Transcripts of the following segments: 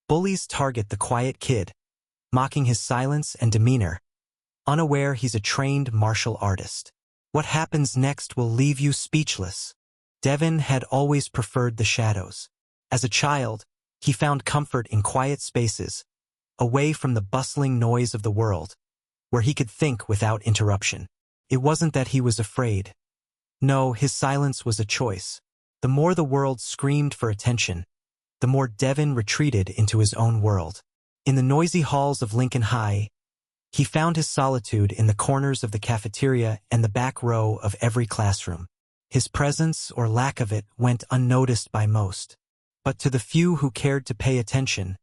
Bullies target the quiet kid, mocking his silence and demeanor, unaware he's a trained martial artist. What happens next will leave you speechless. Devin had always preferred the shadows. As a child, he found comfort in quiet spaces, away from the bustling noise of the world, where he could think without interruption. It wasn't that he was afraid. No, his silence was a choice. The more the world screamed for attention, the more Devin retreated into his own world. In the noisy halls of Lincoln High, he found his solitude in the corners of the cafeteria and the back row of every classroom. His presence, or lack of it, went unnoticed by most. But to the few who cared to pay attention,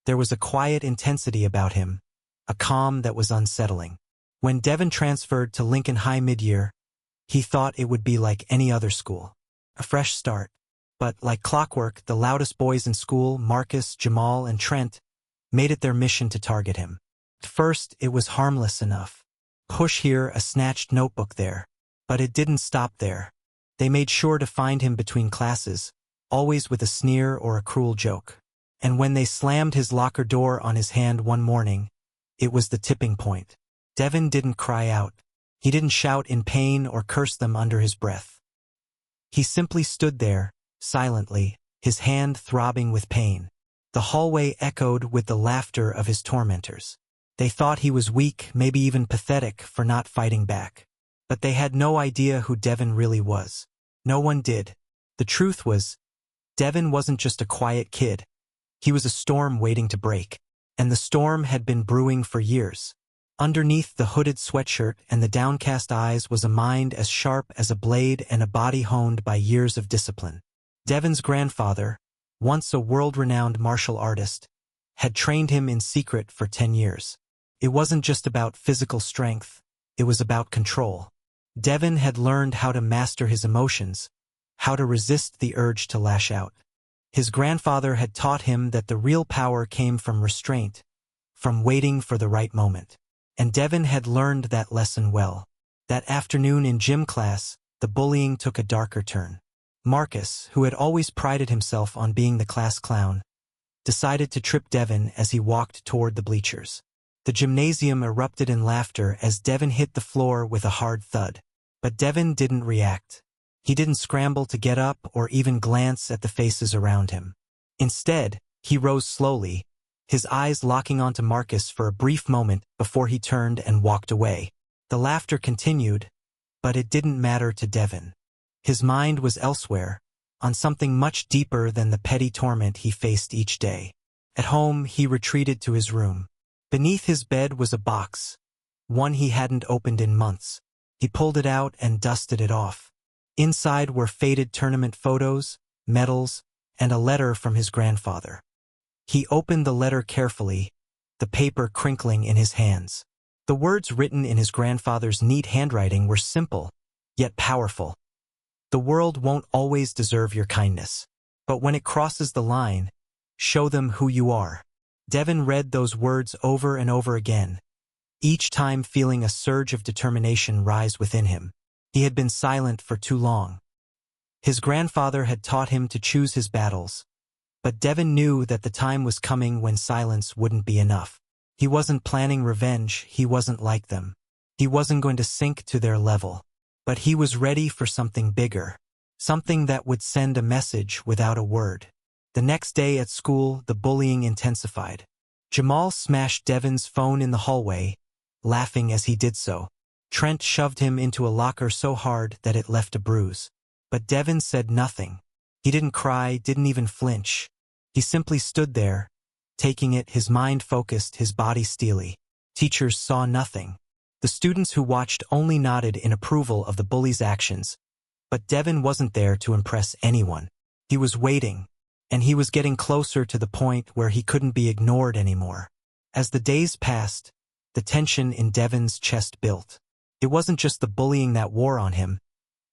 there was a quiet intensity about him, a calm that was unsettling. When Devin transferred to Lincoln High mid-year, he thought it would be like any other school. A fresh start. But like clockwork, the loudest boys in school, Marcus, Jamal, and Trent, made it their mission to target him. At first, it was harmless enough. Push here, a snatched notebook there. But it didn't stop there. They made sure to find him between classes, always with a sneer or a cruel joke. And when they slammed his locker door on his hand one morning, it was the tipping point. Devin didn't cry out. He didn't shout in pain or curse them under his breath. He simply stood there, silently, his hand throbbing with pain. The hallway echoed with the laughter of his tormentors. They thought he was weak, maybe even pathetic, for not fighting back. But they had no idea who Devin really was. No one did. The truth was, Devin wasn't just a quiet kid. He was a storm waiting to break. And the storm had been brewing for years. Underneath the hooded sweatshirt and the downcast eyes was a mind as sharp as a blade and a body honed by years of discipline. Devin's grandfather, once a world-renowned martial artist, had trained him in secret for 10 years. It wasn't just about physical strength, it was about control. Devin had learned how to master his emotions, how to resist the urge to lash out. His grandfather had taught him that the real power came from restraint, from waiting for the right moment. And Devin had learned that lesson well. That afternoon in gym class, the bullying took a darker turn. Marcus, who had always prided himself on being the class clown, decided to trip Devin as he walked toward the bleachers. The gymnasium erupted in laughter as Devin hit the floor with a hard thud. But Devin didn't react. He didn't scramble to get up or even glance at the faces around him. Instead, he rose slowly, his eyes locking onto Marcus for a brief moment before he turned and walked away. The laughter continued, but it didn't matter to Devin. His mind was elsewhere, on something much deeper than the petty torment he faced each day. At home, he retreated to his room. Beneath his bed was a box, one he hadn't opened in months. He pulled it out and dusted it off. Inside were faded tournament photos, medals, and a letter from his grandfather. He opened the letter carefully, the paper crinkling in his hands. The words written in his grandfather's neat handwriting were simple, yet powerful. The world won't always deserve your kindness. But when it crosses the line, show them who you are. Devin read those words over and over again, each time feeling a surge of determination rise within him. He had been silent for too long. His grandfather had taught him to choose his battles. But Devin knew that the time was coming when silence wouldn't be enough. He wasn't planning revenge, he wasn't like them. He wasn't going to sink to their level. But he was ready for something bigger, something that would send a message without a word. The next day at school, the bullying intensified. Jamal smashed Devin's phone in the hallway, laughing as he did so. Trent shoved him into a locker so hard that it left a bruise. But Devin said nothing. He didn't cry, didn't even flinch. He simply stood there, taking it, his mind focused, his body steely. Teachers saw nothing. The students who watched only nodded in approval of the bully's actions. But Devin wasn't there to impress anyone. He was waiting, and he was getting closer to the point where he couldn't be ignored anymore. As the days passed, the tension in Devin's chest built. It wasn't just the bullying that wore on him.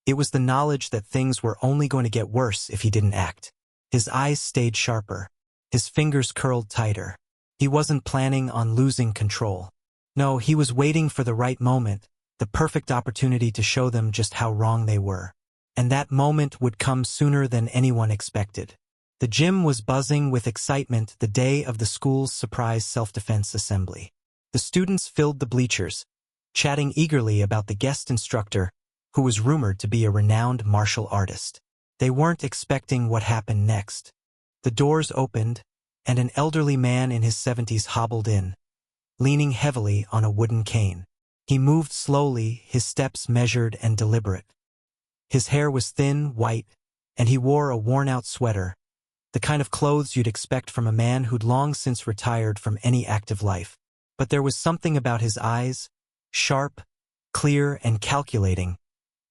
It was the knowledge that things were only going to get worse if he didn't act. His eyes stayed sharper. His fingers curled tighter. He wasn't planning on losing control. No, he was waiting for the right moment, the perfect opportunity to show them just how wrong they were. And that moment would come sooner than anyone expected. The gym was buzzing with excitement the day of the school's surprise self-defense assembly. The students filled the bleachers, chatting eagerly about the guest instructor, who was rumored to be a renowned martial artist. They weren't expecting what happened next. The doors opened, and an elderly man in his 70s hobbled in, leaning heavily on a wooden cane. He moved slowly, his steps measured and deliberate. His hair was thin, white, and he wore a worn-out sweater, the kind of clothes you'd expect from a man who'd long since retired from any active life. But there was something about his eyes, sharp, clear, and calculating,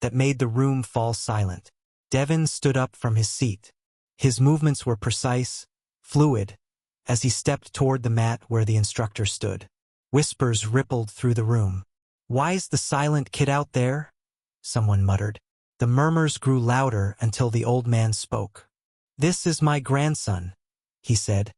that made the room fall silent. Devin stood up from his seat. His movements were precise, fluid, as he stepped toward the mat where the instructor stood. Whispers rippled through the room. "Why's the silent kid out there?" someone muttered. The murmurs grew louder until the old man spoke. "This is my grandson," he said,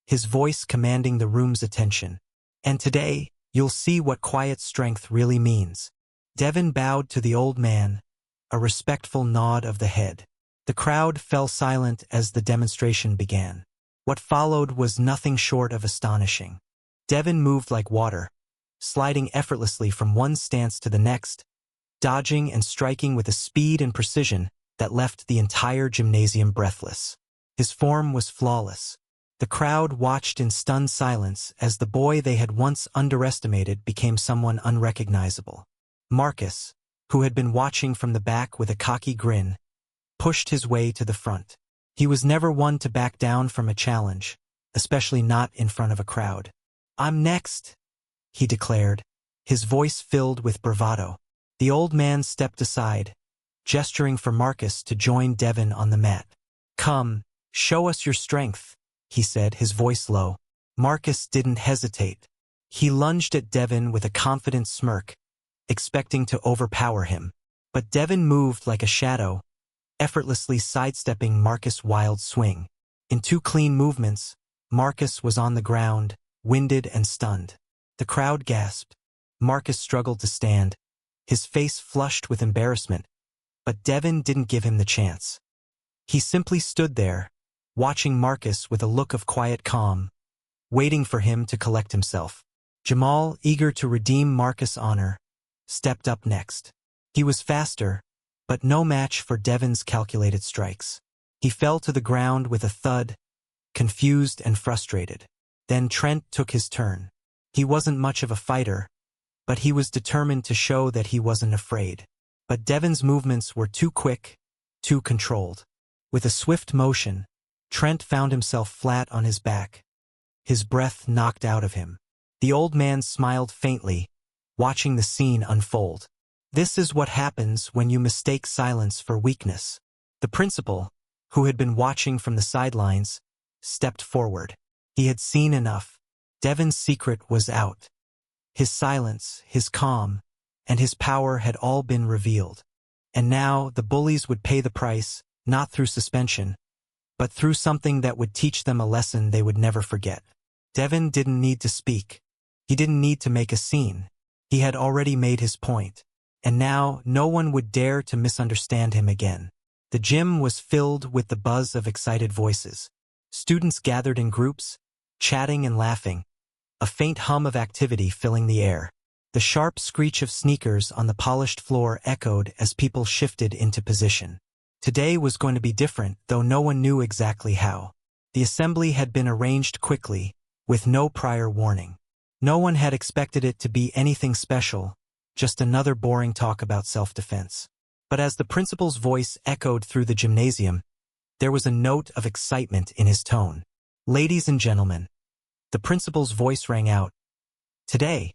his voice commanding the room's attention. "And today, you'll see what quiet strength really means." Devin bowed to the old man, a respectful nod of the head. The crowd fell silent as the demonstration began. What followed was nothing short of astonishing. Devin moved like water, sliding effortlessly from one stance to the next, dodging and striking with a speed and precision that left the entire gymnasium breathless. His form was flawless. The crowd watched in stunned silence as the boy they had once underestimated became someone unrecognizable. Marcus, who had been watching from the back with a cocky grin, pushed his way to the front. He was never one to back down from a challenge, especially not in front of a crowd. "I'm next," he declared, his voice filled with bravado. The old man stepped aside, gesturing for Marcus to join Devin on the mat. "Come, show us your strength," he said, his voice low. Marcus didn't hesitate. He lunged at Devin with a confident smirk, expecting to overpower him. But Devin moved like a shadow, effortlessly sidestepping Marcus' wild swing. In 2 clean movements, Marcus was on the ground, winded and stunned. The crowd gasped. Marcus struggled to stand, his face flushed with embarrassment, but Devin didn't give him the chance. He simply stood there, watching Marcus with a look of quiet calm, waiting for him to collect himself. Jamal, eager to redeem Marcus' honor, stepped up next. He was faster, but no match for Devin's calculated strikes. He fell to the ground with a thud, confused and frustrated. Then Trent took his turn. He wasn't much of a fighter, but he was determined to show that he wasn't afraid. But Devin's movements were too quick, too controlled. With a swift motion, Trent found himself flat on his back, his breath knocked out of him. The old man smiled faintly, watching the scene unfold. This is what happens when you mistake silence for weakness. The principal, who had been watching from the sidelines, stepped forward. He had seen enough. Devin's secret was out. His silence, his calm, and his power had all been revealed. And now the bullies would pay the price, not through suspension, but through something that would teach them a lesson they would never forget. Devin didn't need to speak. He didn't need to make a scene. He had already made his point. And now no one would dare to misunderstand him again. The gym was filled with the buzz of excited voices. Students gathered in groups, chatting and laughing, a faint hum of activity filling the air. The sharp screech of sneakers on the polished floor echoed as people shifted into position. Today was going to be different, though no one knew exactly how. The assembly had been arranged quickly, with no prior warning. No one had expected it to be anything special, just another boring talk about self-defense. But as the principal's voice echoed through the gymnasium, there was a note of excitement in his tone. "Ladies and gentlemen," the principal's voice rang out, "today,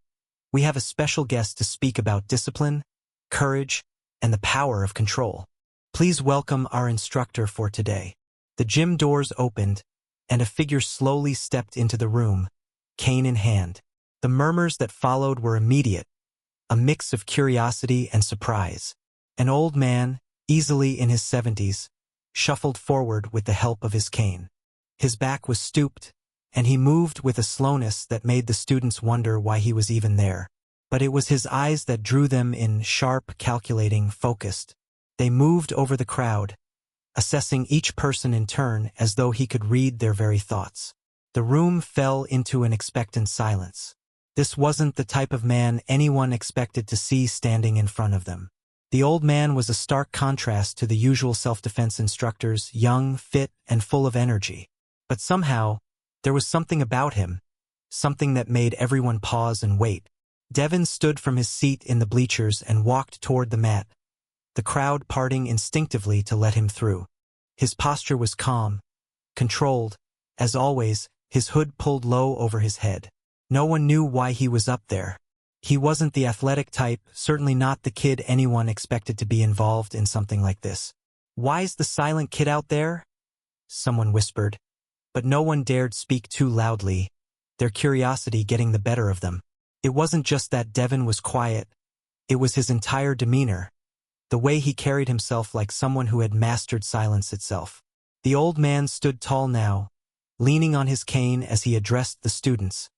we have a special guest to speak about discipline, courage, and the power of control. Please welcome our instructor for today." The gym doors opened, and a figure slowly stepped into the room, cane in hand. The murmurs that followed were immediate, a mix of curiosity and surprise. An old man, easily in his 70s, shuffled forward with the help of his cane. His back was stooped, and he moved with a slowness that made the students wonder why he was even there. But it was his eyes that drew them in, sharp, calculating, focused. They moved over the crowd, assessing each person in turn as though he could read their very thoughts. The room fell into an expectant silence. This wasn't the type of man anyone expected to see standing in front of them. The old man was a stark contrast to the usual self-defense instructors, young, fit, and full of energy. But somehow, there was something about him, something that made everyone pause and wait. Devin stood from his seat in the bleachers and walked toward the mat, the crowd parting instinctively to let him through. His posture was calm, controlled. As always, his hood pulled low over his head. No one knew why he was up there. He wasn't the athletic type, certainly not the kid anyone expected to be involved in something like this. "Why's the silent kid out there?" someone whispered. But no one dared speak too loudly, their curiosity getting the better of them. It wasn't just that Devin was quiet, it was his entire demeanor, the way he carried himself like someone who had mastered silence itself. The old man stood tall now, leaning on his cane as he addressed the students,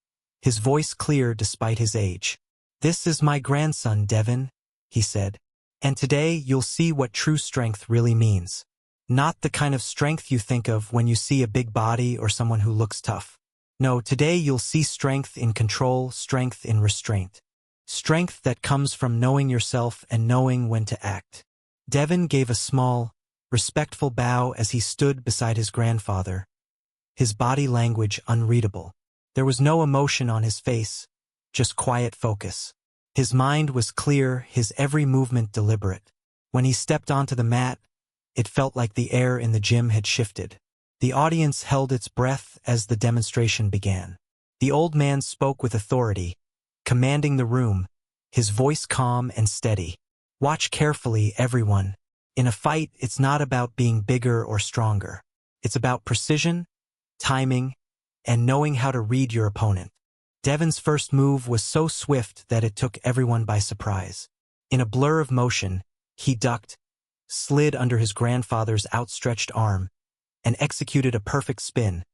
his voice clear despite his age. "This is my grandson, Devin," he said. "And today you'll see what true strength really means. Not the kind of strength you think of when you see a big body or someone who looks tough. No, today you'll see strength in control, strength in restraint. Strength that comes from knowing yourself and knowing when to act." Devin gave a small, respectful bow as he stood beside his grandfather, his body language unreadable. There was no emotion on his face, just quiet focus. His mind was clear, his every movement deliberate. When he stepped onto the mat, it felt like the air in the gym had shifted. The audience held its breath as the demonstration began. The old man spoke with authority, commanding the room, his voice calm and steady. "Watch carefully, everyone. In a fight, it's not about being bigger or stronger. It's about precision, timing, and knowing how to read your opponent." Devin's first move was so swift that it took everyone by surprise. In a blur of motion, he ducked, slid under his grandfather's outstretched arm, and executed a perfect spin,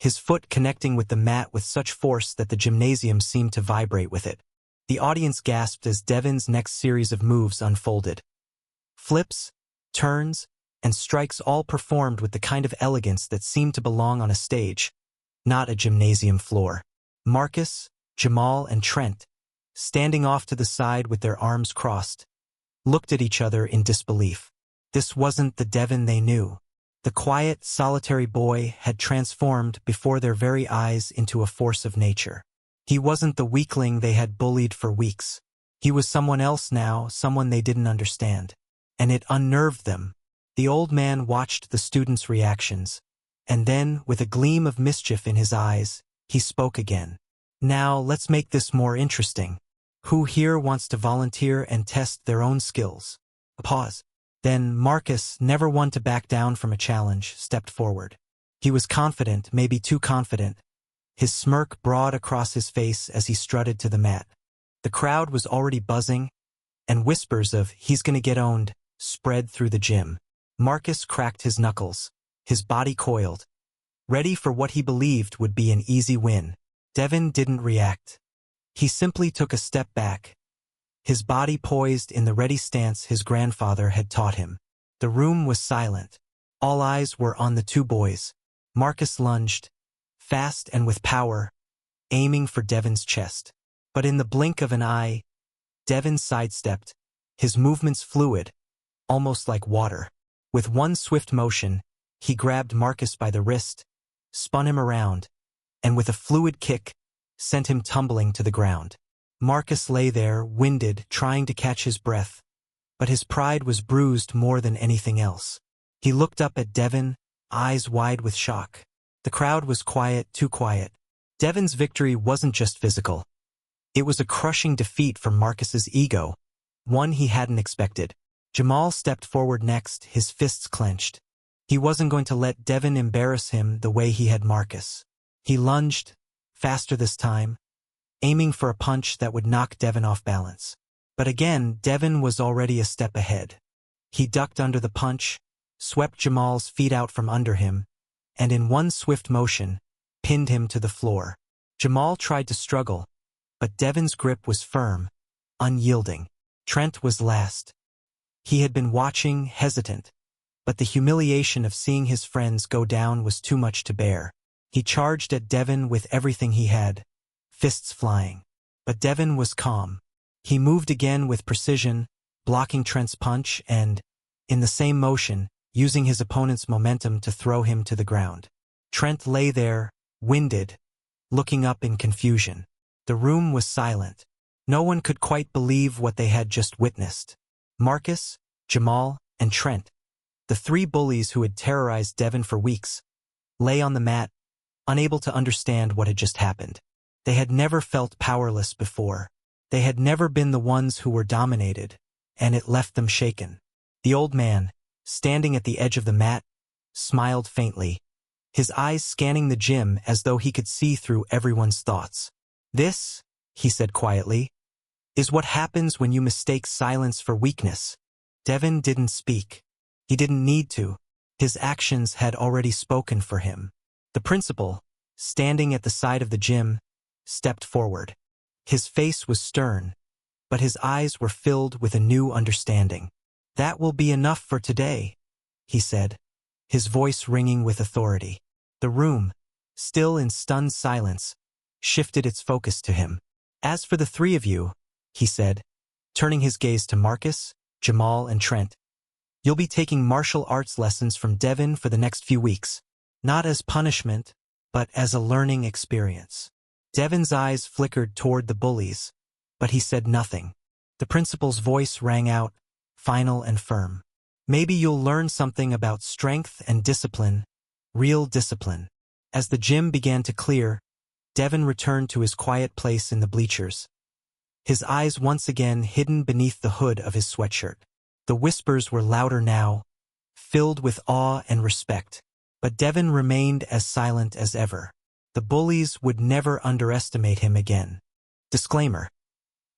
his foot connecting with the mat with such force that the gymnasium seemed to vibrate with it. The audience gasped as Devin's next series of moves unfolded. Flips, turns, and strikes all performed with the kind of elegance that seemed to belong on a stage, not a gymnasium floor. Marcus, Jamal, and Trent, standing off to the side with their arms crossed, looked at each other in disbelief. This wasn't the Devin they knew. The quiet, solitary boy had transformed before their very eyes into a force of nature. He wasn't the weakling they had bullied for weeks. He was someone else now, someone they didn't understand. And it unnerved them. The old man watched the students' reactions, and then, with a gleam of mischief in his eyes, he spoke again. "Now, let's make this more interesting. Who here wants to volunteer and test their own skills?" A pause. Then Marcus, never one to back down from a challenge, stepped forward. He was confident, maybe too confident, his smirk broad across his face as he strutted to the mat. The crowd was already buzzing, and whispers of "he's gonna get owned" spread through the gym. Marcus cracked his knuckles, his body coiled, ready for what he believed would be an easy win. Devin didn't react. He simply took a step back, his body poised in the ready stance his grandfather had taught him. The room was silent. All eyes were on the two boys. Marcus lunged, fast and with power, aiming for Devin's chest. But in the blink of an eye, Devin sidestepped, his movements fluid, almost like water. With one swift motion, he grabbed Marcus by the wrist, spun him around, and with a fluid kick, sent him tumbling to the ground. Marcus lay there, winded, trying to catch his breath, but his pride was bruised more than anything else. He looked up at Devin, eyes wide with shock. The crowd was quiet, too quiet. Devin's victory wasn't just physical. It was a crushing defeat for Marcus's ego, one he hadn't expected. Jamal stepped forward next, his fists clenched. He wasn't going to let Devin embarrass him the way he had Marcus. He lunged, faster this time, aiming for a punch that would knock Devin off balance. But again, Devin was already a step ahead. He ducked under the punch, swept Jamal's feet out from under him, and in one swift motion, pinned him to the floor. Jamal tried to struggle, but Devin's grip was firm, unyielding. Trent was last. He had been watching, hesitant, but the humiliation of seeing his friends go down was too much to bear. He charged at Devin with everything he had, fists flying. But Devin was calm. He moved again with precision, blocking Trent's punch and, in the same motion, using his opponent's momentum to throw him to the ground. Trent lay there, winded, looking up in confusion. The room was silent. No one could quite believe what they had just witnessed. Marcus, Jamal, and Trent, the three bullies who had terrorized Devin for weeks, lay on the mat, unable to understand what had just happened. They had never felt powerless before. They had never been the ones who were dominated, and it left them shaken. The old man, standing at the edge of the mat, smiled faintly, his eyes scanning the gym as though he could see through everyone's thoughts. "This," he said quietly, "is what happens when you mistake silence for weakness." Devin didn't speak. He didn't need to. His actions had already spoken for him. The principal, standing at the side of the gym, stepped forward. His face was stern, but his eyes were filled with a new understanding. "That will be enough for today," he said, his voice ringing with authority. The room, still in stunned silence, shifted its focus to him. "As for the three of you," he said, turning his gaze to Marcus, Jamal, and Trent, "you'll be taking martial arts lessons from Devin for the next few weeks. Not as punishment, but as a learning experience." Devin's eyes flickered toward the bullies, but he said nothing. The principal's voice rang out, final and firm. "Maybe you'll learn something about strength and discipline, real discipline." As the gym began to clear, Devin returned to his quiet place in the bleachers, his eyes once again hidden beneath the hood of his sweatshirt. The whispers were louder now, filled with awe and respect, but Devin remained as silent as ever. The bullies would never underestimate him again. Disclaimer: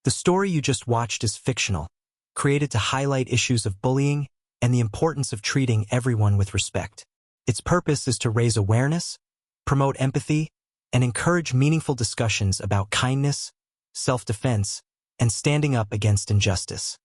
the story you just watched is fictional, created to highlight issues of bullying and the importance of treating everyone with respect. Its purpose is to raise awareness, promote empathy, and encourage meaningful discussions about kindness, self-defense, and standing up against injustice.